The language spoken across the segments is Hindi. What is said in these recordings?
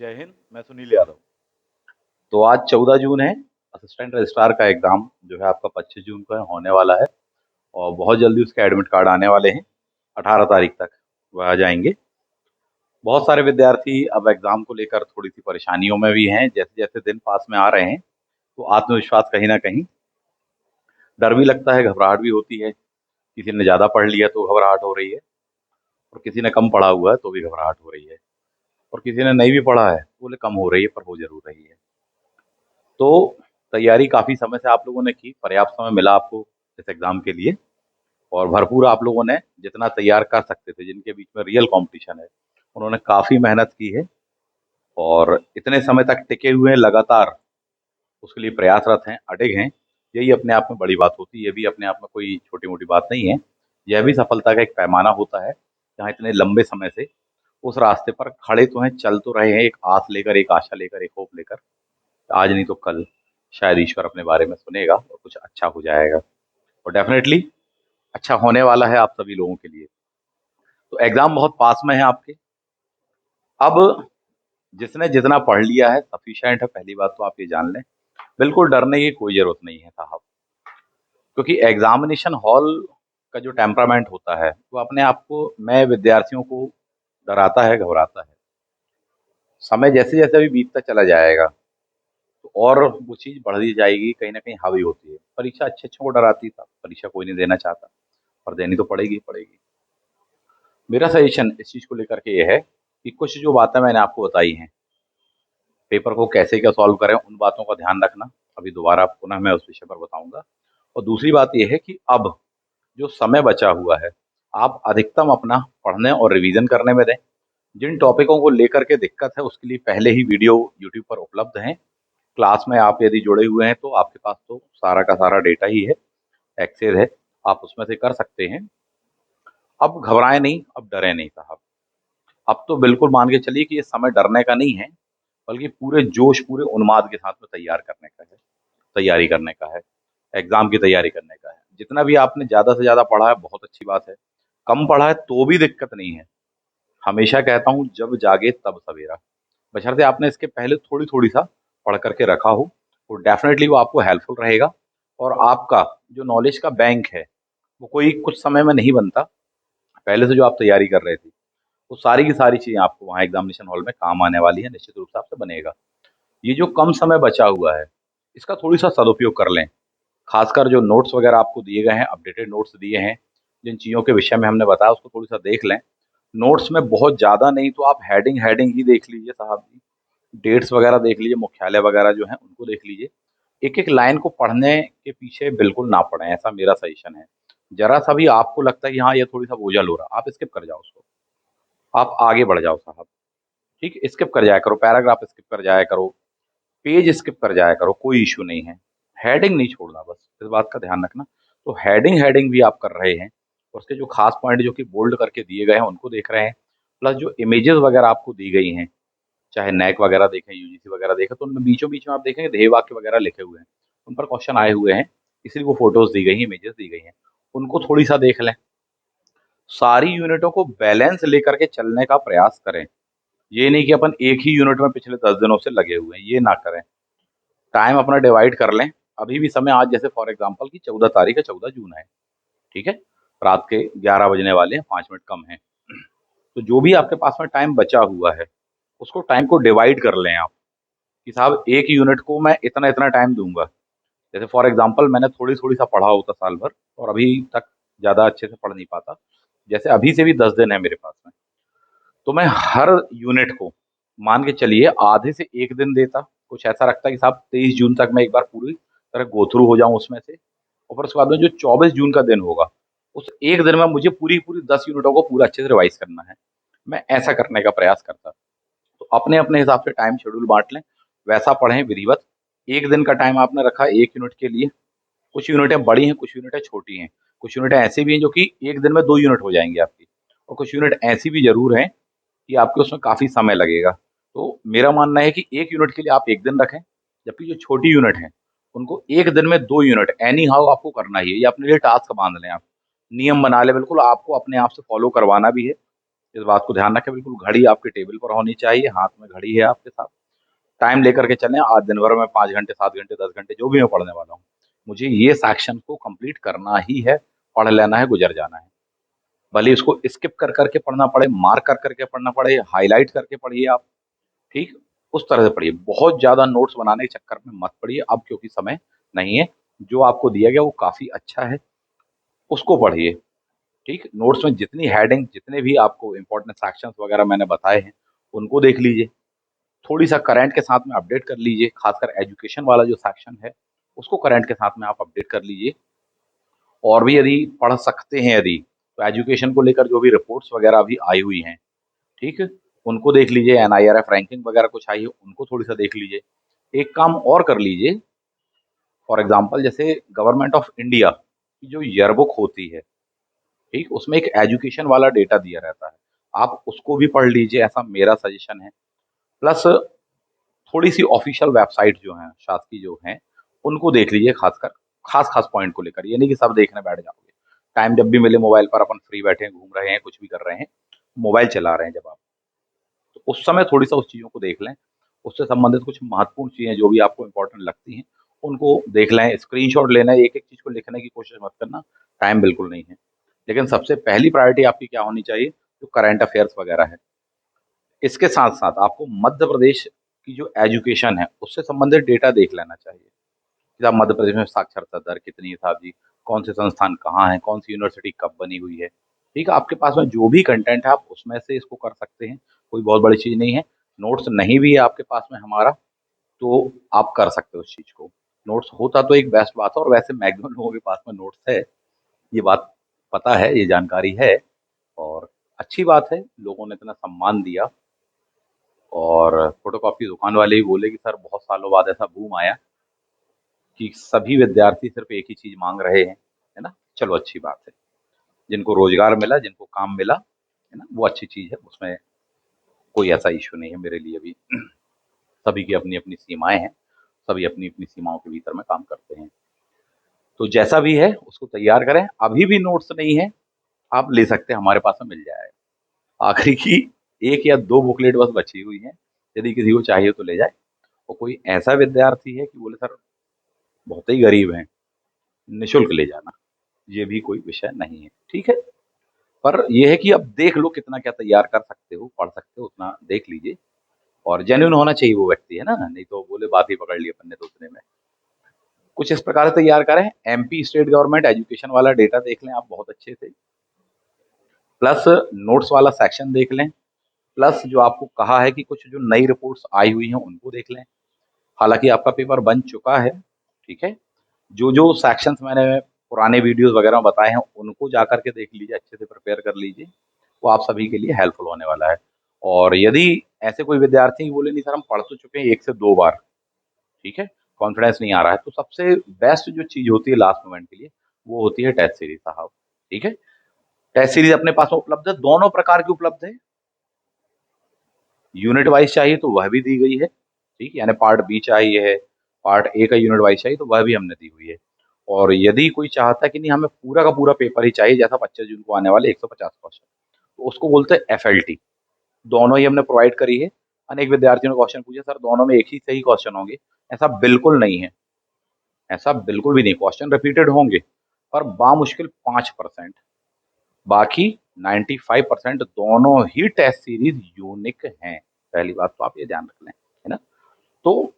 जय हिंद। मैं सुनील यादव। तो आज 14 जून है। असिस्टेंट रजिस्ट्रार का एग्ज़ाम जो है आपका 25 जून को होने वाला है और बहुत जल्दी उसके एडमिट कार्ड आने वाले हैं। 18 तारीख तक वह आ जाएंगे। बहुत सारे विद्यार्थी अब एग्ज़ाम को लेकर थोड़ी-सी परेशानियों में भी हैं। जैसे-जैसे दिन पास में आ रहे हैं, तो आत्मविश्वास कहीं न कहीं, डर भी लगता है, घबराहट भी होती है। किसी ने ज़्यादा पढ़ लिया तो घबराहट हो रही है और किसी ने कम पढ़ा हुआ है तो भी घबराहट हो रही है और किसी ने नहीं भी पढ़ा है, बोले कम हो रही है पर हो ज़रूर रही है। तो तैयारी काफ़ी समय से आप लोगों ने की, पर्याप्त समय मिला आपको इस एग्ज़ाम के लिए और भरपूर आप लोगों ने जितना तैयार कर सकते थे, जिनके बीच में रियल कॉम्पिटिशन है, उन्होंने काफ़ी मेहनत की है और इतने समय तक टिके हुए हैं लगातार, उसके लिए प्रयासरत हैं, अडिग हैं। यही अपने आप में बड़ी बात होती है, ये भी अपने आप में कोई छोटी-मोटी बात नहीं है। यह भी सफलता का एक पैमाना होता है, जहाँ इतने लंबे समय से उस रास्ते पर खड़े तो हैं, चल तो रहे हैं, एक आस लेकर, एक आशा लेकर, एक होप लेकर। आज नहीं तो कल शायद ईश्वर अपने बारे में सुनेगा और कुछ अच्छा हो जाएगा और डेफिनेटली अच्छा होने वाला है आप सभी लोगों के लिए। तो एग्ज़ाम बहुत पास में है आपके। अब जिसने जितना पढ़ लिया है सफिशिएंट है, पहली बात तो आप ये जान लें। बिल्कुल डरने की कोई ज़रूरत नहीं है साहब, क्योंकि एग्ज़ामिनेशन हॉल का जो टेम्परामेंट होता है, वो अपने आप को मैं विद्यार्थियों को डराता है, घबराता है। समय जैसे-जैसे अभी बीतता चला जाएगा, तो और वो चीज़ बढ़ती जाएगी, कहीं न कहीं हावी होती है। परीक्षा अच्छे-अच्छों को डराती है, परीक्षा कोई नहीं देना चाहता और देनी तो पड़ेगी ही पड़ेगी। मेरा सजेशन इस चीज़ को लेकर के ये है कि कुछ जो बातें मैंने आपको बताई हैं, पेपर को कैसे क्या सॉल्व करें, उन बातों का ध्यान रखना। अभी दोबारा पुनः मैं उस विषय पर बताऊँगा और दूसरी बात ये है कि अब जो समय बचा हुआ है, आप अधिकतम अपना पढ़ने और रिवीज़न करने में दें। जिन टॉपिकों को लेकर के दिक्कत है, उसके लिए पहले ही वीडियो यूट्यूब पर उपलब्ध हैं। क्लास में आप यदि जुड़े हुए हैं, तो आपके पास तो सारा का सारा डेटा ही है, एक्सेस है, आप उसमें से कर सकते हैं। अब घबराएँ नहीं, अब डरें नहीं साहब। अब तो बिल्कुल मान के चलिए कि ये समय डरने का नहीं है, बल्कि पूरे जोश, पूरे उन्माद के साथ में तैयार करने का है, तैयारी करने का है, एग्ज़ाम की तैयारी करने का है। जितना भी आपने ज़्यादा से ज़्यादा पढ़ा है, बहुत अच्छी बात है। कम पढ़ा है, तो भी दिक्कत नहीं है। हमेशा कहता हूँ, जब जागे तब सवेरा। बशर्ते आपने इसके पहले थोड़ी-थोड़ी सा पढ़ कर के रखा हो, तो डेफ़िनेटली वो आपको हेल्पफुल रहेगा और आपका जो नॉलेज का बैंक है, वो कोई कुछ समय में नहीं बनता। पहले से जो आप तैयारी कर रहे थे, वो सारी की सारी चीज़ें आपको वहाँ एग्ज़ामिनेशन हॉल में काम आने वाली हैं, निश्चित रूप से आपसे बनेगा। ये जो कम समय बचा हुआ है, इसका थोड़ी-सा सदुपयोग कर लें। ख़ासकर जो नोट्स वग़ैरह आपको दिए गए हैं, अपडेटेड नोट्स दिए हैं, जिन चीज़ों के विषय में हमने बताया, उसको थोड़ा-सा देख लें। नोट्स में बहुत ज़्यादा नहीं तो आप हेडिंग ही देख लीजिए साहब जी। डेट्स वग़ैरह देख लीजिए, मुख्यालय वग़ैरह जो हैं, उनको देख लीजिए। एक-एक लाइन को पढ़ने के पीछे बिल्कुल ना पड़ें, ऐसा मेरा सजेशन है। ज़रा-सा भी आपको लगता है कि हाँ, ये थोड़ी-सा बोझिल हो रहा, आप स्किप कर जाओ उसको। आप आगे बढ़ जाओ साहब, ठीक है? स्किप कर जाया करो, पैराग्राफ स्किप कर जाया करो, पेज स्किप कर जाया करो, कोई इश्यू नहीं है। हेडिंग नहीं छोड़ना बस, इस बात का ध्यान रखना। तो हेडिंग भी आप कर रहे हैं, और उसके जो खास पॉइंट जो कि बोल्ड करके दिए गए हैं, उनको देख रहे हैं। प्लस जो इमेजेस वगैरह आपको दी गई हैं, चाहे नैक वगैरह देखें, यूजीसी वगैरह देखें, तो उनमें बीचों-बीच में आप देखेंगे ध्येय वाक्य वगैरह लिखे हुए हैं। उन पर क्वेश्चन आए हुए हैं, इसलिए वो फ़ोटोज़ दी गई हैं, इमेजेस दी गई हैं। उनको थोड़ी-सा देख लें। सारी यूनिटों को बैलेंस लेकर के चलने का प्रयास करें। ये नहीं कि अपन एक ही यूनिट में पिछले 10 दिनों से लगे हुए हैं, ये ना करें। टाइम अपना डिवाइड कर लें। अभी भी समय, आज जैसे फॉर एग्ज़ाम्पल कि 14 तारीख है, 14 जून है, ठीक है? रात के 11 बजने वाले हैं, 5 मिनट कम हैं। तो जो भी आपके पास में टाइम बचा हुआ है, उसको टाइम को डिवाइड कर लें आप, कि साहब एक यूनिट को मैं इतना-इतना टाइम दूँगा। जैसे फॉर एग्ज़ाम्पल मैंने थोड़ी-थोड़ी सा पढ़ा होता साल भर और अभी तक ज़्यादा अच्छे से पढ़ नहीं पाता। जैसे अभी से भी 10 दिन है मेरे पास में, तो मैं हर यूनिट को मान के चलिए आधे से 1 दिन देता। कुछ ऐसा रखता कि साहब 23 जून तक मैं एक बार पूरी तरह गो थ्रू हो जाऊँ उसमें से, और फिर उसके बाद में जो 24 जून का दिन होगा, उस 1 दिन में मुझे पूरी-पूरी 10 यूनिटों को पूरा अच्छे से रिवाइज़ करना है। मैं ऐसा करने का प्रयास करता। तो अपने-अपने हिसाब से टाइम शेड्यूल बाँट लें, वैसा पढ़ें विधिवत। 1 दिन का टाइम आपने रखा 1 यूनिट के लिए। कुछ यूनिटें बड़ी हैं, कुछ यूनिटें छोटी हैं। कुछ यूनिटें ऐसी भी हैं जो कि 1 दिन में 2 यूनिट हो जाएँगी आपकी, और कुछ यूनिट ऐसी भी ज़रूर हैं कि आपको उसमें काफ़ी समय लगेगा। तो मेरा मानना है कि 1 यूनिट के लिए आप 1 दिन रखें, जबकि जो छोटी यूनिट हैं, उनको 1 दिन में 2 यूनिट एनी हाउ आपको करना ही है। ये अपने लिए टास्क बाँध लें आप। नियम बना लें, बिल्कुल आपको अपने आप से फ़ॉलो करवाना भी है। इस बात को ध्यान रखें, बिल्कुल घड़ी आपके टेबल पर होनी चाहिए, हाथ में घड़ी है आपके साथ। टाइम लेकर के चलें, आज दिन भर में 5 घंटे, 7 घंटे, 10 घंटे जो भी मैं पढ़ने वाला हूँ, मुझे ये सेक्शन को कंप्लीट करना ही है, पढ़ लेना है, गुज़र जाना है। भले ही उसको स्किप कर कर के पढ़ना पड़े, मार्क कर कर के पढ़ना पड़े, हाइलाइट करके पढ़िए आप, ठीक? उस तरह से पढ़िए। बहुत ज़्यादा नोट्स बनाने के चक्कर में मत पढ़िए अब, क्योंकि समय नहीं है। जो आपको दिया गया वो काफ़ी अच्छा है, उसको पढ़िए, ठीक? नोट्स में जितनी हेडिंग, जितने भी आपको इम्पोर्टेंट सेक्शंस वगैरह मैंने बताए हैं, उनको देख लीजिए। थोड़ी-सा करंट के साथ में अपडेट कर लीजिए, खासकर एजुकेशन वाला जो सेक्शन है, उसको करंट के साथ में आप अपडेट कर लीजिए। और भी यदि पढ़ सकते हैं यदि, तो एजुकेशन को लेकर जो भी रिपोर्ट्स वगैरह अभी आई हुई हैं, ठीक है? उनको देख लीजिए, एनआईआरएफ रैंकिंग वगैरह कुछ आई है, उनको थोड़ी-सा देख लीजिए। एक काम और कर लीजिए, फॉर एग्ज़ाम्पल जैसे गवर्नमेंट ऑफ इंडिया की जो ईयर बुक होती है, ठीक? उसमें एक एजुकेशन वाला डेटा दिया रहता है। आप उसको भी पढ़ लीजिए, ऐसा मेरा सजेशन है। प्लस थोड़ी-सी ऑफ़िशियल वेबसाइट जो हैं, शासकीय जो हैं, उनको देख लीजिए खासकर, खास-खास पॉइंट को लेकर। ये नहीं कि सब देखने बैठ जाओगे। टाइम जब भी मिले मोबाइल पर अपन फ्री बैठे हैं, घूम रहे हैं, कुछ भी कर रहे हैं, मोबाइल चला रहे हैं जब आप, तो उस समय थोड़ी-सा उस चीज़ों को देख लें। उससे संबंधित कुछ महत्वपूर्ण चीज़ें जो भी आपको इम्पोर्टेंट लगती हैं, उनको देख लें। स्क्रीनशॉट लेना है, एक-एक चीज़ को लिखने की कोशिश मत करना, टाइम बिल्कुल नहीं है। लेकिन सबसे पहली प्रायोरिटी आपकी क्या होनी चाहिए, जो करंट अफ़ेयर्स वगैरह है। इसके साथ-साथ आपको मध्य प्रदेश की जो एजुकेशन है, उससे संबंधित डेटा देख लेना चाहिए। कि आप मध्य प्रदेश में साक्षरता दर कितनी है साहब जी, कौन से संस्थान कहाँ हैं, कौन सी यूनिवर्सिटी कब बनी हुई है। ठीक है, आपके पास में जो भी कंटेंट है आप उसमें से इसको कर सकते हैं, कोई बहुत बड़ी चीज़ नहीं है। नोट्स नहीं भी है आपके पास में हमारा, तो आप कर सकते हो उस चीज़ को। नोट्स होता तो एक बेस्ट बात है, और वैसे मैक्सिमम लोगों के पास में नोट्स है, ये बात पता है, ये जानकारी है, और अच्छी बात है, लोगों ने इतना सम्मान दिया। और फ़ोटोकॉपी दुकान वाले भी बोले कि सर बहुत सालों बाद ऐसा बूम आया कि सभी विद्यार्थी सिर्फ़ एक ही चीज़ माँग रहे हैं, है ना? चलो अच्छी बात है। जिनको रोज़गार मिला, जिनको काम मिला, है ना? वो अच्छी चीज़ है, उसमें कोई ऐसा इश्यू नहीं है मेरे लिए भी। सभी की अपनी-अपनी सीमाएँ हैं, सभी अपनी-अपनी सीमाओं के भीतर में काम करते हैं। तो जैसा भी है उसको तैयार करें, अभी भी नोट्स नहीं है, आप ले सकते हैं, हमारे पास में मिल जाएगा। आखिरी की 1 या 2 बुकलेट बस बची हुई हैं, यदि किसी को चाहिए तो ले जाए। और कोई ऐसा विद्यार्थी है कि बोले सर बहुत ही गरीब हैं, निःशुल्क ले जाना, ये भी कोई विषय नहीं है, ठीक है? पर ये है कि अब देख लो कितना क्या तैयार कर सकते हो, पढ़ सकते हो, उतना देख लीजिए। और जेन्युइन होना चाहिए वो व्यक्ति, है ना? नहीं तो बोले बात ही पकड़ ली अपन ने तो उतने में। कुछ इस प्रकार से तैयार करें, एमपी स्टेट गवर्नमेंट एजुकेशन वाला डेटा देख लें आप बहुत अच्छे से, प्लस नोट्स वाला सेक्शन देख लें, प्लस जो आपको कहा है कि कुछ जो नई रिपोर्ट्स आई हुई हैं, उनको देख लें। हालाँकि आपका पेपर बन चुका है, ठीक है? जो-जो सेक्शंस मैंने पुराने वीडियोज़ वगैरह में बताए हैं, उनको जाकर के देख लीजिए, अच्छे से प्रिपेयर कर लीजिए। वो आप सभी के लिए हेल्पफुल होने वाला है। और यदि ऐसे कोई विद्यार्थी बोले नहीं सर हम पढ़ तो चुके हैं 1 से 2 बार, ठीक है? कॉन्फिडेंस नहीं आ रहा है, तो सबसे बेस्ट जो चीज़ होती है लास्ट मोमेंट के लिए, वो होती है टेस्ट सीरीज़ साहब, ठीक है? टेस्ट सीरीज़ अपने पास में उपलब्ध है, दोनों प्रकार की उपलब्ध है। यूनिट वाइज़ चाहिए तो वह भी दी गई है, ठीक है? यानी पार्ट बी चाहिए है, पार्ट ए का यूनिट वाइज़ चाहिए तो वह भी हमने दी हुई है। और यदि कोई चाहता है कि नहीं हमें पूरा का पूरा पेपर ही चाहिए, जैसा 25 जून को आने वाले 150 क्वेश्चन, तो उसको बोलते हैं एफएलटी। दोनों ही हमने प्रोवाइड करी है। अनेक विद्यार्थियों ने क्वेश्चन पूछे सर दोनों में एक ही सही क्वेश्चन होंगे, ऐसा बिल्कुल नहीं है, ऐसा बिल्कुल भी नहीं, क्वेश्चन रिपीटेड होंगे, पर बामुश्किल 5%, बाकी 95% दोनों ही टेस्ट सीरीज़ यूनिक हैं। पहली बात तो आप ये ध्यान रख लें, है ना? तो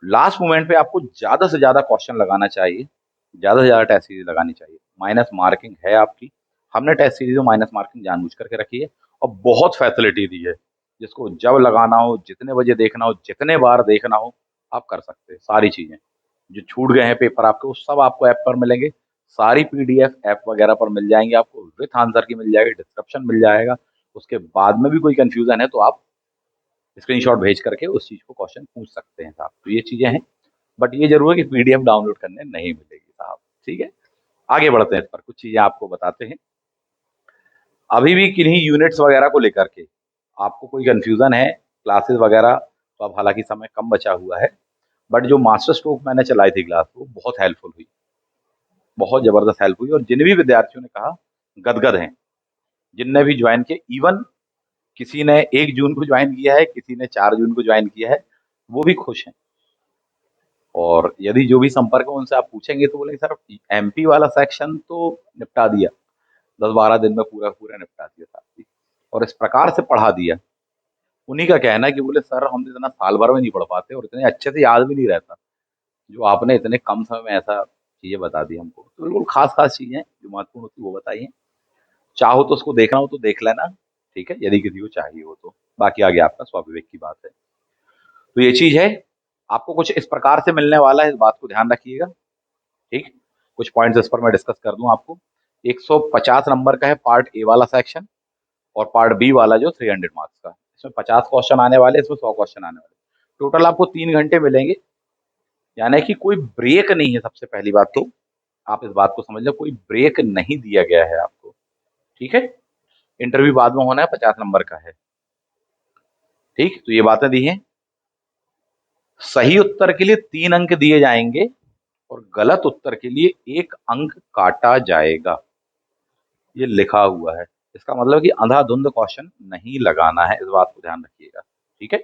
लास्ट मोमेंट पे आपको ज़्यादा से ज़्यादा क्वेश्चन लगाना चाहिए, ज़्यादा से ज़्यादा टेस्ट सीरीज़ लगानी चाहिए। माइनस मार्किंग है आपकी, हमने टेस्ट सीरीज़ में माइनस मार्किंग जानबूझ करके रखी है और बहुत फैसिलिटी दी है। जिसको जब लगाना हो, जितने बजे देखना हो, जितने बार देखना हो, आप कर सकते हैं सारी चीज़ें। जो छूट गए हैं पेपर आपके, वो सब आपको ऐप पर मिलेंगे। सारी पीडीएफ ऐप वगैरह पर मिल जाएँगी आपको, विथ आंसर की मिल जाएगी, डिस्क्रिप्शन मिल जाएगा। उसके बाद में भी कोई कन्फ्यूज़न है तो आप स्क्रीनशॉट भेज करके उस चीज़ को क्वेश्चन पूछ सकते हैं साहब। तो ये चीज़ें हैं, बट ये ज़रूर है कि पीडीएफ डाउनलोड करने नहीं मिलेगी साहब, ठीक है? आगे बढ़ते हैं इस पर, कुछ चीज़ें आपको बताते हैं। अभी भी किन्हीं यूनिट्स वगैरह को लेकर के आपको कोई कन्फ्यूज़न है, क्लासेस वगैरह, तो अब हालाँकि समय कम बचा हुआ है, बट जो मास्टर स्ट्रोक मैंने चलाई थी क्लास, वो बहुत हेल्पफुल हुई, बहुत ज़बरदस्त हेल्प हुई। और जिन भी विद्यार्थियों ने कहा गदगद हैं, जिनने भी जॉइन किए, इवन किसी ने 1 जून को ज्वाइन किया है, किसी ने 4 जून को ज्वाइन किया है, वो भी खुश हैं। और यदि जो भी संपर्क है उनसे आप पूछेंगे तो बोलेंगे सर एमपी वाला सेक्शन तो निपटा दिया, 10-12 दिन में पूरा पूरा निपटा दिया साहब जी, और इस प्रकार से पढ़ा दिया। उन्हीं का कहना है कि बोले सर हम इतना साल भर में नहीं पढ़ पाते और इतने अच्छे से याद भी नहीं रहता, जो आपने इतने कम समय में ऐसा चीजें बता दी हमको। तो बिल्कुल खास खास चीजें जो महत्वपूर्ण होती है वो बताई हैं। चाहो तो उसको देखना हो तो देख लेना, ठीक है, यदि किसी को चाहिए हो तो। बाकी आगे आपका स्वाभाविक की बात है। तो ये चीज है, आपको कुछ इस प्रकार से मिलने वाला है, इस बात को ध्यान रखिएगा। ठीक, कुछ पॉइंट्स इस पर मैं डिस्कस कर दूं आपको। 150 नंबर का है पार्ट ए वाला सेक्शन, और पार्ट बी वाला जो 300 मार्क्स का, इसमें 50 क्वेश्चन आने वाले, इसमें 100 क्वेश्चन आने वाले। टोटल आपको 3 घंटे मिलेंगे, यानी कि कोई ब्रेक नहीं है। सबसे पहली बात तो आप इस बात को समझ लो, कोई ब्रेक नहीं दिया गया है आपको, ठीक है। इंटरव्यू बाद में होना है, 50 नंबर का है, ठीक। तो ये बातें दी हैं। सही उत्तर के लिए 3 अंक दिए जाएंगे और गलत उत्तर के लिए 1 अंक काटा जाएगा, ये लिखा हुआ है। इसका मतलब कि अंधाधुंध क्वेश्चन नहीं लगाना है, इस बात को ध्यान रखिएगा, ठीक है।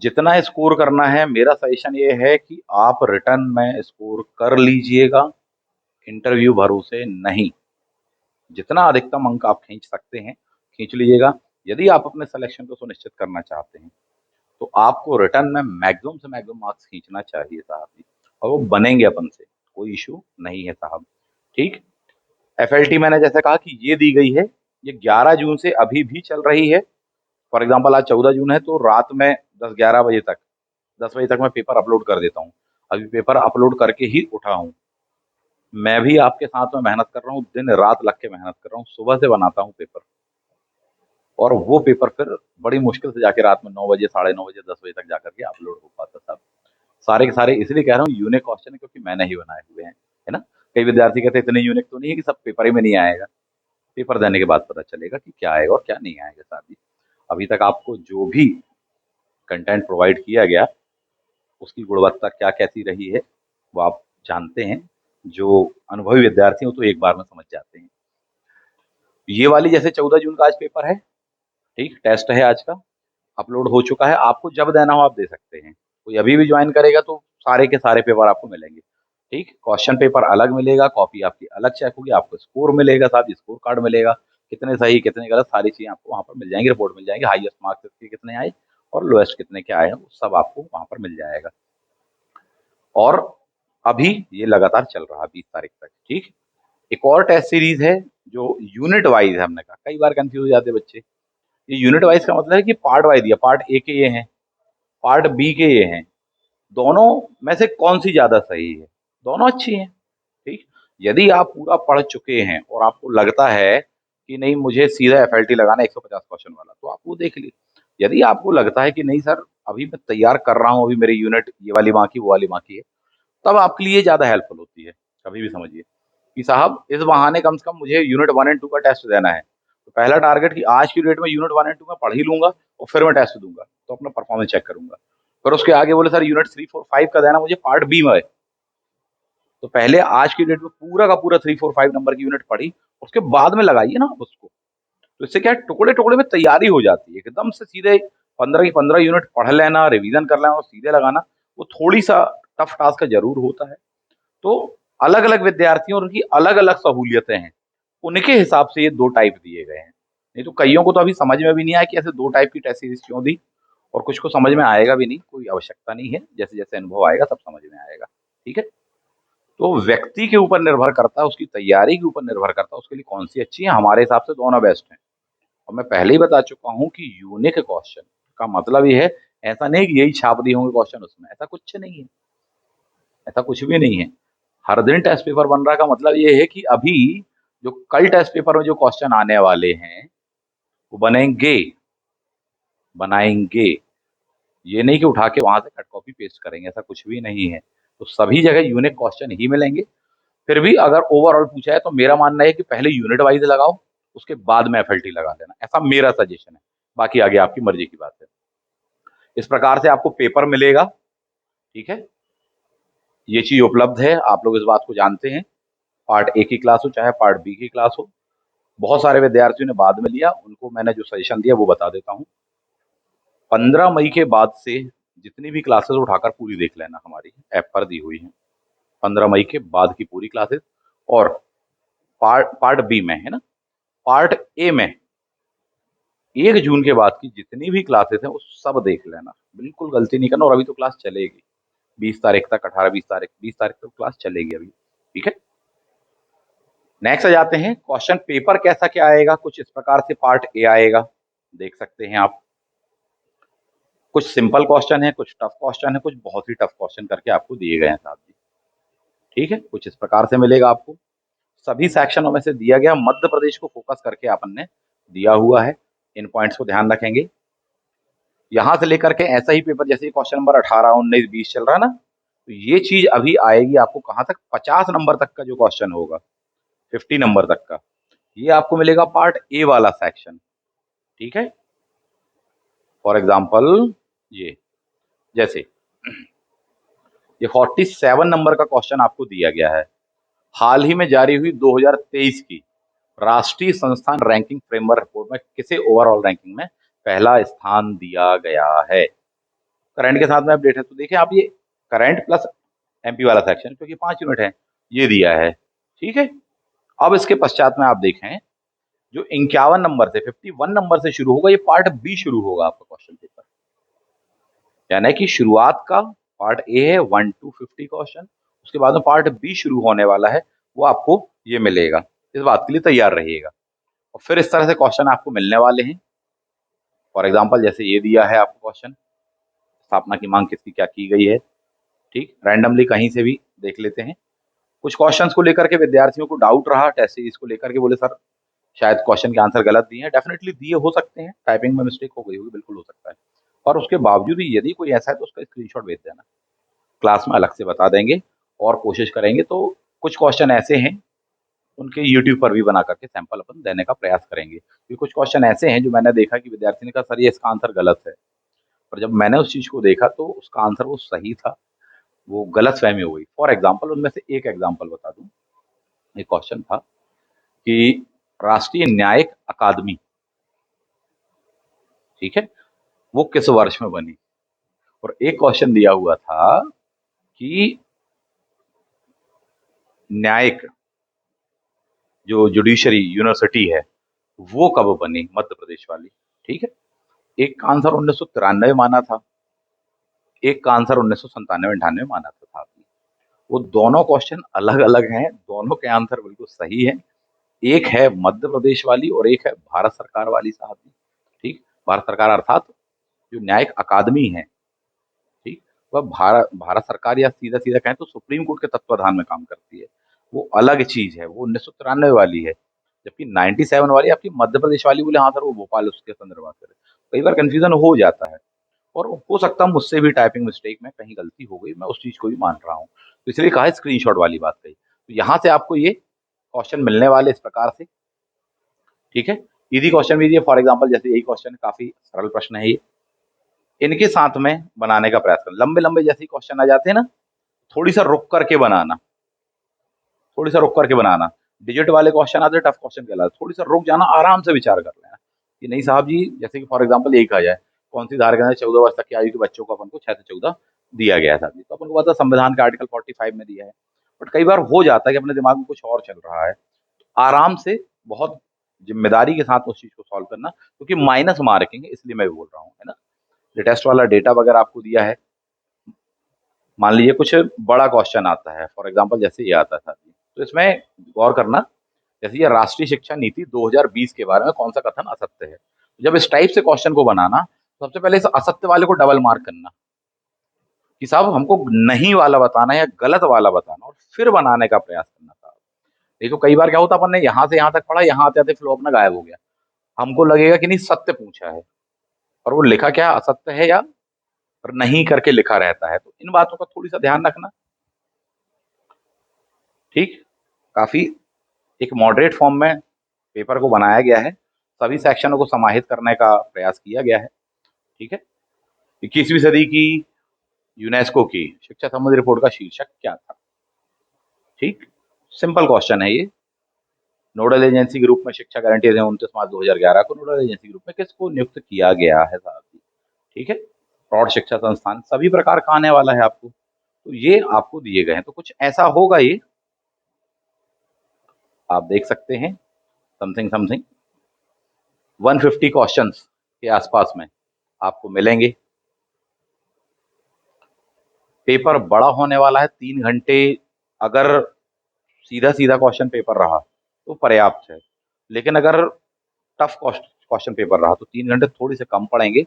जितना स्कोर करना है, मेरा सजेशन ये है कि आप रिटर्न में स्कोर कर लीजिएगा, इंटरव्यू भरोसे नहीं। जितना अधिकतम अंक आप खींच सकते हैं खींच लीजिएगा। यदि आप अपने सिलेक्शन को सुनिश्चित करना चाहते हैं तो आपको रिटर्न में मैक्सिमम से मैक्सिमम मार्क्स खींचना चाहिए साहब जी, और वो बनेंगे अपन से, कोई इशू नहीं है साहब, ठीक। एफएलटी मैंने जैसे कहा कि ये दी गई है, ये 11 जून से अभी भी चल रही है। फॉर एग्जाम्पल आज 14 जून है, तो रात में 10-11 बजे तक, 10 बजे तक मैं पेपर अपलोड कर देता हूँ। अभी पेपर अपलोड करके ही उठा हूँ। मैं भी आपके साथ में मेहनत कर रहा हूँ, दिन रात लग के मेहनत कर रहा हूँ, सुबह से बनाता हूँ पेपर, और वो पेपर फिर बड़ी मुश्किल से जाके रात में 9 बजे, 9:30 बजे, 10 बजे तक जाकर के अपलोड हो पाता था। सारे के सारे इसलिए कह रहा हूँ यूनिक क्वेश्चन है क्योंकि मैंने ही बनाए हुए हैं, है ना। कई विद्यार्थी कहते हैं इतने यूनिक तो नहीं है कि सब पेपर ही में नहीं आएगा। पेपर देने के बाद पता चलेगा कि क्या आएगा और क्या नहीं आएगा साहब जी। अभी तक आपको जो भी कंटेंट प्रोवाइड किया गया उसकी गुणवत्ता क्या कैसी रही है वो आप जानते हैं। जो अनुभवी विद्यार्थी हो तो एक बार में समझ जाते हैं। ये वाली जैसे 14 जून का आज पेपर है, ठीक, टेस्ट है आज का, अपलोड हो चुका है। आपको जब देना हो आप दे सकते हैं। कोई अभी भी ज्वाइन करेगा तो सारे के सारे पेपर आपको मिलेंगे, ठीक। क्वेश्चन पेपर अलग मिलेगा, कॉपी आपकी अलग चेक होगी, आपको स्कोर मिलेगा साहब, स्कोर कार्ड मिलेगा, कितने सही कितने गलत सारी चीजें आपको वहां पर मिल जाएंगी, रिपोर्ट मिल जाएंगी, हाईएस्ट मार्क्स इसके कितने आए और लोएस्ट कितने के आए हैं, वो सब आपको वहां पर मिल जाएगा। और अभी ये लगातार चल रहा है 20 तारीख तक, ठीक। एक और टेस्ट सीरीज है जो यूनिट वाइज है। हमने कहा कई बार कंफ्यूज हो जाते हैं बच्चे, ये यूनिट वाइज का मतलब है कि पार्ट वाइज दिया, पार्ट ए के ये हैं, पार्ट बी के ये हैं, दोनों में से कौन सी ज्यादा सही है। दोनों अच्छी हैं, ठीक। यदि आप पूरा पढ़ चुके हैं और आपको लगता है कि नहीं मुझे सीधा एफएलटी लगाना है 150 क्वेश्चन वाला, तो आप वो देख लीजिए। यदि आपको लगता है कि नहीं सर अभी मैं तैयार कर रहा हूँ, अभी मेरी यूनिट ये वाली माँ की वो वाली माँ की है, तब आपके लिए ज्यादा हेल्पफुल होती है। कभी भी समझिए कि साहब इस बहाने कम से कम मुझे यूनिट 1 और 2 का टेस्ट देना है, तो पहला टारगेट कि आज की डेट में यूनिट 1 और 2 में पढ़ ही लूंगा और फिर मैं टेस्ट दूंगा, तो अपना परफॉर्मेंस चेक करूंगा। फिर उसके आगे बोले सर यूनिट 3, 4, 5 का देना मुझे पार्ट बी में, तो पहले आज की डेट में पूरा का पूरा 3, 4, 5 नंबर की यूनिट पढ़ी, उसके बाद में लगाइए ना आप उसको। तो इससे क्या है, टुकड़े टुकड़े में तैयारी हो जाती है, एकदम से सीधे 15 की 15 यूनिट पढ़ लेना, रिवीजन कर लेना और सीधे लगाना, वो थोड़ी सा टफ टास्क जरूर होता है। तो अलग अलग विद्यार्थियों और उनकी अलग अलग सहूलियतें हैं, उनके हिसाब से ये 2 टाइप दिए गए हैं। नहीं तो कईयों को तो अभी समझ में भी नहीं आया कि ऐसे 2 टाइप की टेस्ट सीरीज क्यों दी, और कुछ को समझ में आएगा भी नहीं, कोई आवश्यकता नहीं है, जैसे जैसे अनुभव आएगा सब समझ में आएगा, ठीक है। तो व्यक्ति के ऊपर निर्भर करता है, उसकी तैयारी के ऊपर निर्भर करता है, उसके लिए कौन सी अच्छी है। हमारे हिसाब से दोनों बेस्ट हैं। और मैं पहले ही बता चुका हूं कि यूनिक क्वेश्चन का मतलब ये है, ऐसा नहीं कि यही छाप दिए होंगे क्वेश्चन उसमें, ऐसा कुछ नहीं है, ऐसा कुछ भी नहीं है। हर दिन टेस्ट पेपर बन रहा का मतलब ये है कि अभी जो कल टेस्ट पेपर में जो क्वेश्चन आने वाले हैं वो बनेंगे, बनाएंगे। ये नहीं कि उठा के वहां से कट कॉपी पेस्ट करेंगे, ऐसा कुछ भी नहीं है। तो सभी जगह यूनिक क्वेश्चन ही मिलेंगे। फिर भी अगर ओवरऑल पूछा है तो मेरा मानना है कि पहले यूनिट वाइज लगाओ, उसके बाद में एफएलटी लगा लेना, ऐसा मेरा सजेशन है। बाकी आगे आपकी मर्जी की बात है। इस प्रकार से आपको पेपर मिलेगा, ठीक है। ये चीज उपलब्ध है, आप लोग इस बात को जानते हैं। पार्ट ए की क्लास हो चाहे पार्ट बी की क्लास हो, बहुत सारे विद्यार्थियों ने बाद में लिया, उनको मैंने जो सजेशन दिया वो बता देता हूँ। 15 मई के बाद से जितनी भी क्लासेस उठाकर पूरी देख लेना, हमारी ऐप पर दी हुई है। 15 मई के बाद की पूरी क्लासेस, और पार्ट पार्ट बी में है ना, पार्ट ए में 1 जून के बाद की जितनी भी क्लासेस हैं वो सब देख लेना, बिल्कुल गलती नहीं करना। और अभी तो क्लास चलेगी 20 तारीख तक, 18 20 तारीख 20 तारीख तक क्लास चलेगी अभी, ठीक है। नेक्स्ट आ जाते हैं, क्वेश्चन पेपर कैसा क्या आएगा। कुछ इस प्रकार से पार्ट ए आएगा, देख सकते हैं आप। कुछ सिंपल क्वेश्चन है, कुछ टफ क्वेश्चन है, कुछ बहुत ही टफ क्वेश्चन करके आपको दिए गए हैं साहब जी, ठीक है। कुछ इस प्रकार से मिलेगा आपको। सभी सेक्शनों में से दिया गया, मध्य प्रदेश को फोकस करके अपन ने दिया हुआ है। इन पॉइंट्स को ध्यान रखेंगे। यहां से लेकर के ऐसा ही पेपर, जैसे क्वेश्चन नंबर 18 19 20 चल रहा है ना, तो ये चीज अभी आएगी आपको कहां तक, 50 नंबर तक का जो क्वेश्चन होगा, 50 नंबर तक का, ये आपको मिलेगा पार्ट ए वाला सेक्शन, ठीक है। फॉर एग्जाम्पल ये, जैसे ये 47 नंबर का क्वेश्चन आपको दिया गया है। हाल ही में जारी हुई 2023 की राष्ट्रीय संस्थान रैंकिंग फ्रेमवर्क रिपोर्ट में किसे ओवरऑल रैंकिंग में पहला स्थान दिया गया है। करंट के साथ में अपडेट है, तो देखिए आप, ये करंट प्लस एमपी वाला सेक्शन, क्योंकि 5 यूनिट है, ये दिया है, ठीक है। अब इसके पश्चात में आप देखें, जो 51 नंबर से 51 नंबर से शुरू होगा, ये पार्ट बी शुरू होगा आपका क्वेश्चन पेपर। यानी कि शुरुआत का पार्ट ए है 1 to 50 क्वेश्चन, उसके बाद में पार्ट बी शुरू होने वाला है, वो आपको ये मिलेगा। इस बात के लिए तैयार रहिएगा। और फिर इस तरह से क्वेश्चन आपको मिलने वाले हैं। फॉर एग्जाम्पल जैसे ये दिया है आपको क्वेश्चन, स्थापना की मांग किसकी क्या की गई है, ठीक। रैंडमली कहीं से भी देख लेते हैं। कुछ क्वेश्चंस को लेकर के विद्यार्थियों को डाउट रहा, टेस्ट सीरीज को लेकर के, बोले सर शायद क्वेश्चन के आंसर गलत दिए हैं। डेफिनेटली दिए हो सकते हैं, टाइपिंग में मिस्टेक हो गई होगी, बिल्कुल हो सकता है। और उसके बावजूद भी यदि कोई ऐसा है तो उसका स्क्रीनशॉट भेज देना, क्लास में अलग से बता देंगे और कोशिश करेंगे। तो कुछ क्वेश्चन ऐसे हैं, उनके यूट्यूब पर भी बना करके सैंपल अपन देने का प्रयास करेंगे, क्योंकि कुछ क्वेश्चन ऐसे हैं जो मैंने देखा कि विद्यार्थी ने कहा सर ये इसका आंसर गलत है, और जब मैंने उस चीज को देखा तो उसका आंसर वो सही था, वो गलत फहमी हो गई। फॉर एग्जाम्पल उनमें से एक एग्जाम्पल बता दूं, एक क्वेश्चन था कि राष्ट्रीय न्यायिक अकादमी, ठीक है, वो किस वर्ष में बनी। और एक क्वेश्चन दिया हुआ था कि न्यायिक जो जुडिशरी यूनिवर्सिटी है वो कब बनी, मध्य प्रदेश वाली, ठीक है। एक का आंसर 1993 माना था, एक का आंसर 1997 98 माना था। वो दोनों क्वेश्चन अलग अलग हैं, दोनों के आंसर बिल्कुल सही है। एक है मध्य प्रदेश वाली और एक है भारत सरकार वाली साहब जी, ठीक। भारत सरकार अर्थात जो न्यायिक अकादमी है, ठीक, वह भारत भारत सरकार, या सीधा सीधा कहें तो सुप्रीम कोर्ट के तत्वाधान में काम करती है। वो अलग चीज है, वो 1993 वाली है। जबकि 97 वाली आपकी मध्य प्रदेश वाली, बोले हाँ सर वो भोपाल उसके संदर्भ बात करें। कई बार कंफ्यूजन हो जाता है, और हो सकता है मुझसे भी टाइपिंग मिस्टेक में कहीं गलती हो गई, मैं उस चीज को भी मान रहा हूँ, तो इसलिए कहा स्क्रीनशॉट वाली बात कही। तो यहाँ से आपको ये क्वेश्चन मिलने वाले इस प्रकार से, ठीक है। इजी क्वेश्चन भी दिए, फॉर एग्जाम्पल जैसे यही क्वेश्चन, काफी सरल प्रश्न है ये। इनके साथ में बनाने का प्रयास करना, लंबे लंबे जैसे क्वेश्चन आ जाते हैं ना, थोड़ी सा रुक करके बनाना, थोड़ी सा रुक करके बनाना। डिजिट वाले क्वेश्चन आते हैं, टफ क्वेश्चन कहलाते, थोड़ी सा रुक जाना, आराम से विचार कर लेना कि नहीं साहब जी, जैसे कि फॉर एग्जाम्पल यही कहा जाए, कौन सी धारा के अंदर 14 वर्ष तक की आयु के बच्चों को अपन को 6 से 14 दिया गया था, तो अपन को पता संविधान के आर्टिकल 45 में दिया है। बट कई बार हो जाता है कि अपने दिमाग में कुछ और चल रहा है, तो आराम से, बहुत जिम्मेदारी के साथ उस चीज को सॉल्व करना, क्योंकि माइनस मार्किंग है, इसलिए मैं बोल रहा हूँ, है ना। लेटेस्ट वाला डेटा वगैरह आपको दिया है। मान लीजिए कुछ बड़ा क्वेश्चन आता है, फॉर एग्जाम्पल जैसे ये आता था, तो इसमें गौर करना, जैसे ये राष्ट्रीय शिक्षा नीति 2020 के बारे में कौन सा कथन असत्य है। जब इस टाइप से क्वेश्चन को बनाना, तो सबसे पहले इस असत्य वाले को डबल मार्क करना, कि साहब हमको नहीं वाला बताना है या गलत वाला बताना, और फिर बनाने का प्रयास करना साहब। नहीं तो कई बार क्या होता, अपन ने यहाँ से यहाँ तक पढ़ा, यहाँ आते आते फ्लो अपना गायब हो गया, हमको लगेगा कि नहीं सत्य पूछा है, और वो लिखा क्या असत्य है या नहीं करके लिखा रहता है। तो इन बातों का थोड़ी सा ध्यान रखना, ठीक। काफी एक मॉडरेट फॉर्म में पेपर को बनाया गया है, सभी सेक्शनों को समाहित करने का प्रयास किया गया है, ठीक है। 21वीं सदी की यूनेस्को की शिक्षा संबंधी रिपोर्ट का शीर्षक क्या था, ठीक। सिंपल क्वेश्चन है ये, नोडल एजेंसी के रूप में शिक्षा गारंटी अधिनियम 29 मार्च 2011 को नोडल एजेंसी के रूप में किसको नियुक्त किया गया है साहब जी? ठीक है, प्रौढ़ शिक्षा संस्थान सभी प्रकार का आने वाला है आपको, तो ये आपको दिए गए हैं, तो कुछ ऐसा होगा ये, आप देख सकते हैं समथिंग समथिंग 150 क्वेश्चंस के आसपास में आपको मिलेंगे। पेपर बड़ा होने वाला है, 3 घंटे अगर सीधा सीधा क्वेश्चन पेपर रहा तो पर्याप्त है, लेकिन अगर टफ क्वेश्चन पेपर रहा तो 3 घंटे थोड़ी से कम पड़ेंगे।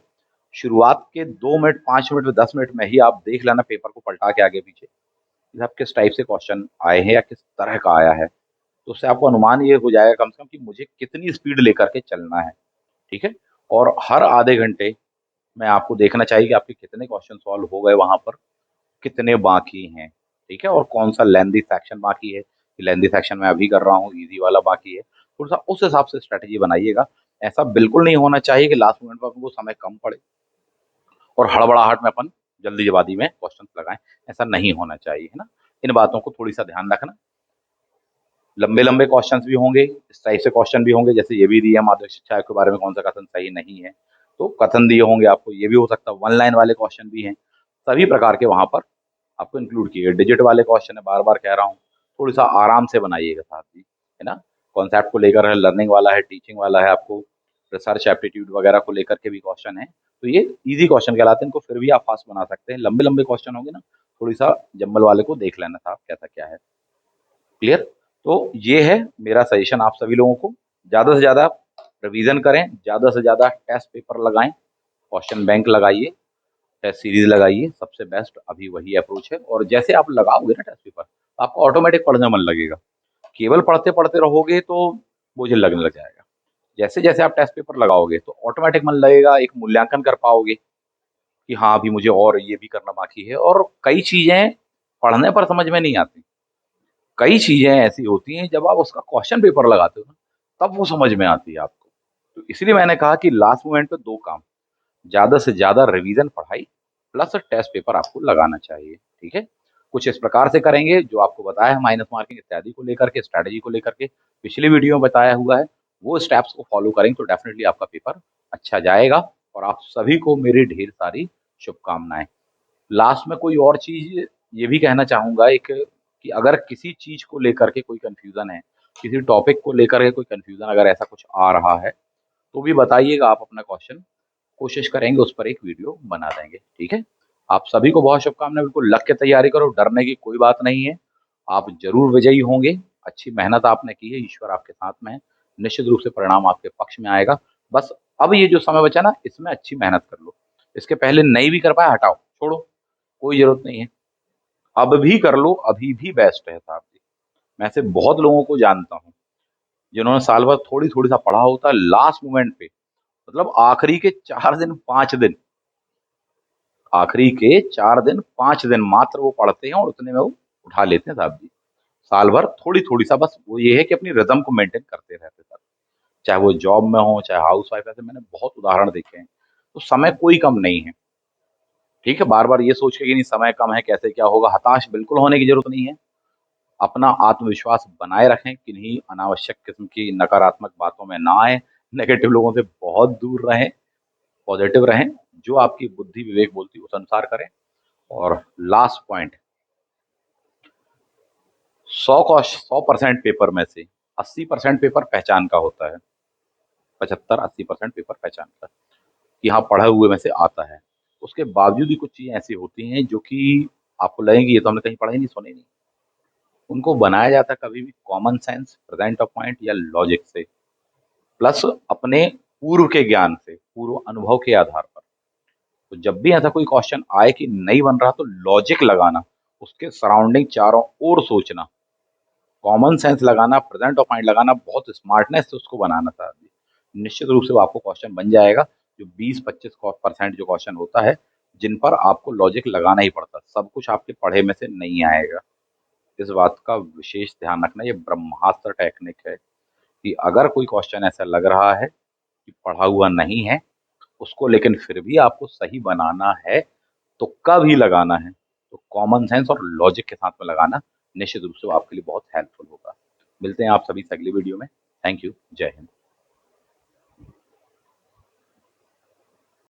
शुरुआत के 2 मिनट 5 मिनट में 10 मिनट में ही आप देख लेना पेपर को पलटा के आगे पीछे कि आप किस टाइप से क्वेश्चन आए हैं या किस तरह का आया है, तो उससे आपको अनुमान ये हो जाएगा कम से कम कि मुझे कितनी स्पीड लेकर के चलना है। ठीक है, और हर आधे घंटे में आपको देखना चाहिए कि आपके कितने क्वेश्चन सॉल्व हो गए वहां पर, कितने बाकी हैं। ठीक है, और कौन सा लेंदी सेक्शन बाकी है, कि लेंदी सेक्शन में अभी कर रहा हूँ, इजी वाला बाकी है, थोड़ा सा उस हिसाब से स्ट्रेटेजी बनाइएगा। ऐसा बिल्कुल नहीं होना चाहिए कि लास्ट मोमेंट पर आपको समय कम पड़े और हड़बड़ाहट में अपन जल्दीबाजी में क्वेश्चन लगाएं, ऐसा नहीं होना चाहिए, है ना। इन बातों को थोड़ी सा ध्यान रखना। लंबे लंबे क्वेश्चंस भी होंगे, इस टाइप से क्वेश्चन भी होंगे, जैसे ये भी दिया माध्यमिक शिक्षा के बारे में कौन सा कथन सही नहीं है, तो कथन दिए होंगे आपको, ये भी हो सकता है 1 लाइन वाले क्वेश्चन भी हैं, सभी प्रकार के वहां पर आपको इंक्लूड किए। डिजिट वाले क्वेश्चन है, बार बार कह रहा हूँ, थोड़ी सा आराम से बनाइएगा साथ ही, है ना। कॉन्सेप्ट को लेकर है, लर्निंग वाला है, टीचिंग वाला है, आपको रिसर्च एप्टीट्यूड वगैरह को लेकर के भी क्वेश्चन है, तो ये इजी क्वेश्चन कहलाते हैं, इनको फिर भी आप फास्ट बना सकते हैं। लंबे लंबे क्वेश्चन होंगे ना, थोड़ी सा जम्बल वाले को देख लेना था कैसा क्या है। क्लियर। तो ये है मेरा सजेशन आप सभी लोगों को, ज्यादा से ज्यादा रिवीजन करें, ज्यादा से ज्यादा टेस्ट पेपर लगाएं, क्वेश्चन बैंक लगाइए, टेस्ट सीरीज लगाइए, सबसे बेस्ट अभी वही अप्रोच है। और जैसे आप लगाओगे ना टेस्ट पेपर, आपको ऑटोमेटिक पढ़ने में मन लगेगा। केवल पढ़ते पढ़ते रहोगे तो बोझ लगने लग जाएगा। जैसे जैसे आप टेस्ट पेपर लगाओगे तो ऑटोमेटिक मन लगेगा, एक मूल्यांकन कर पाओगे कि हाँ अभी मुझे और ये भी करना बाकी है। और कई चीजें पढ़ने पर समझ में नहीं आती, कई चीजें ऐसी होती हैं जब आप उसका क्वेश्चन पेपर लगाते हो ना, तब वो समझ में आती है आपको। तो इसलिए मैंने कहा कि लास्ट मोमेंट पे 2 काम, ज्यादा से ज्यादा रिवीजन पढ़ाई प्लस टेस्ट पेपर आपको लगाना चाहिए। ठीक है, कुछ इस प्रकार से करेंगे जो आपको बताया है, माइनस मार्किंग इत्यादि को लेकर के, स्ट्रैटेजी को लेकर के पिछली वीडियो में बताया हुआ है, वो स्टेप्स को फॉलो करेंगे तो डेफिनेटली आपका पेपर अच्छा जाएगा। और आप सभी को मेरी ढेर सारी शुभकामनाएं। लास्ट में कोई और चीज ये भी कहना चाहूंगा एक, कि अगर किसी चीज को लेकर के कोई कंफ्यूजन है, किसी टॉपिक को लेकर के कोई कंफ्यूजन अगर ऐसा कुछ आ रहा है, तो भी बताइएगा, आप अपना क्वेश्चन कोशिश करेंगे उस पर एक वीडियो बना देंगे। ठीक है, आप सभी को बहुत शुभकामनाएं, बिल्कुल लग के तैयारी करो, डरने की कोई बात नहीं है, आप जरूर विजयी होंगे। अच्छी मेहनत आपने की है, ईश्वर आपके साथ में है, निश्चित रूप से परिणाम आपके पक्ष में आएगा। बस अब ये जो समय बचा ना, इसमें अच्छी मेहनत कर लो, इसके पहले नहीं भी कर पाया हटाओ, छोड़ो, कोई जरूरत नहीं है, अब भी कर लो, अभी भी बेस्ट है साहब जी। मैं ऐसे बहुत लोगों को जानता हूँ जिन्होंने साल भर थोड़ी थोड़ी सा पढ़ा होता है, लास्ट मोमेंट पे, मतलब आखिरी के 4 दिन 5 दिन, आखिरी के 4 दिन 5 दिन मात्र वो पढ़ते हैं और उतने में वो उठा लेते हैं साहब जी। साल भर थोड़ी थोड़ी सा, बस वो ये है कि अपनी रिदम को मेंटेन करते रहते सर, चाहे वो जॉब में हो चाहे हाउस वाइफ, ऐसे मैंने बहुत उदाहरण देखे हैं। तो समय कोई कम नहीं है। ठीक है, बार बार ये सोच के कि नहीं समय कम है कैसे क्या होगा, हताश बिल्कुल होने की जरूरत नहीं है। अपना आत्मविश्वास बनाए रखें, किन्हीं अनावश्यक किस्म की नकारात्मक बातों में ना आए, नेगेटिव लोगों से बहुत दूर रहें, पॉजिटिव रहें, जो आपकी बुद्धि विवेक बोलती है उस अनुसार करें। और लास्ट पॉइंट, 100% पेपर में से 80% पेपर पहचान का होता है, 75-80% पेपर पहचान का, कि हाँ पढ़े हुए में से आता है। उसके बावजूद भी कुछ चीजें ऐसी होती हैं जो कि आपको लगेंगी ये तो हमने कहीं पढ़ा ही नहीं, सुना ही नहीं। उनको बनाया जाता है कभी भी common sense, present of point या लॉजिक से, प्लस अपने पूर्व के ज्ञान से, पूर्व अनुभव के आधार पर। तो जब भी ऐसा कोई क्वेश्चन आए कि नहीं बन रहा, तो लॉजिक लगाना, उसके सराउंडिंग चारों ओर सोचना, कॉमन सेंस लगाना, प्रेजेंट ऑफ माइंड लगाना, बहुत स्मार्टनेस से उसको बनाना था। निश्चित रूप से वो आपको क्वेश्चन बन जाएगा। जो 20-25% जो क्वेश्चन होता है जिन पर आपको लॉजिक लगाना ही पड़ता, सब कुछ आपके पढ़े में से नहीं आएगा। इस बात का विशेष ध्यान रखना, ये ब्रह्मास्त्र टेक्निक है कि अगर कोई क्वेश्चन ऐसा लग रहा है कि पढ़ा हुआ नहीं है, उसको लेकिन फिर भी आपको सही बनाना है, तुक्का भी लगाना है, तो कॉमन सेंस और लॉजिक के साथ में लगाना निश्चित रूप से वो आपके लिए बहुत हेल्पफुल होगा। मिलते हैं आप सभी से अगली वीडियो में। Thank you. जय हिंद।